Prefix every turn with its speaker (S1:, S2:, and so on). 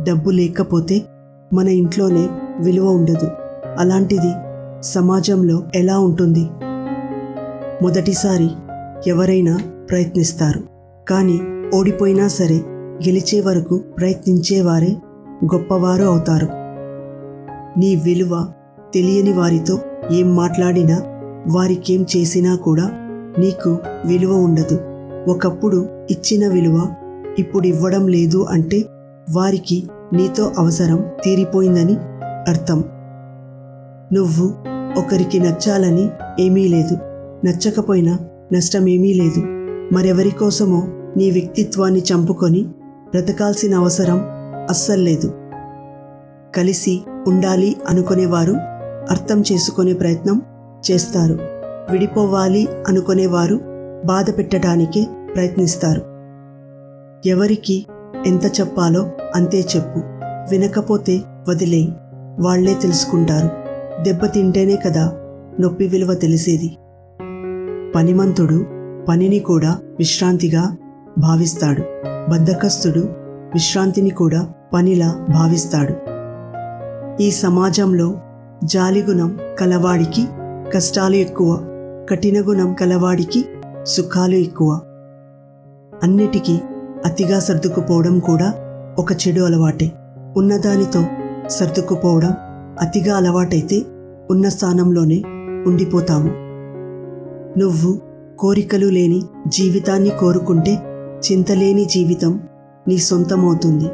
S1: డబ్బు లేకపోతే మన ఇంట్లోనే విలువ ఉండదు. అలాంటిది సమాజంలో ఎలా ఉంటుంది? మొదటిసారి ఎవరైనా ప్రయత్నిస్తారు, కానీ ఓడిపోయినా సరే గెలిచే వరకు ప్రయత్నించేవారే గొప్పవారు అవుతారు. నీ విలువ తెలియని వారితో ఏం మాట్లాడినా, వారికేం చేసినా కూడా నీకు విలువ ఉండదు. ఒకప్పుడు ఇచ్చిన విలువ ఇప్పుడు ఇవ్వడం లేదు అంటే వారికి నీతో అవసరం తీరిపోయిందని అర్థం. నువ్వు ఒకరికి నచ్చాలని ఏమీ లేదు, నచ్చకపోయినా నష్టమేమీ లేదు. మరెవరి కోసమో నీ వ్యక్తిత్వాన్ని చంపుకొని బ్రతకాల్సిన అవసరం అస్సల్లేదు. కలిసి ఉండాలి అనుకునేవారు అర్థం చేసుకునే ప్రయత్నం చేస్తారు. విడిపోవాలి అనుకునేవారు బాధ పెట్టడానికే ప్రయత్నిస్తారు. ఎవరికి ఎంత చెప్పాలో అంతే చెప్పు, వినకపోతే వదిలేయి, వాళ్లే తెలుసుకుంటారు. దెబ్బతింటేనే కదా నొప్పి విలువ తెలిసేది. పనిమంతుడు పనిని కూడా విశ్రాంతిగా భావిస్తాడు, బద్ధకస్తుడు విశ్రాంతిని కూడా పనిలా భావిస్తాడు. ఈ సమాజంలో జాలిగుణం కలవాడికి కష్టాలు ఎక్కువ, కఠిన గుణం కలవాడికి సుఖాలు ఎక్కువ. అన్నిటికీ అతిగా సర్దుకుపోవడం కూడా ఒక చెడు అలవాటే. ఉన్నదానితో సర్దుకుపోవడం అతిగా అలవాటైతే ఉన్న స్థానంలోనే ఉండిపోతాము. నువ్వు కోరికలు లేని జీవితాన్ని కోరుకుంటే చింతలేని జీవితం నీ సొంతమవుతుంది.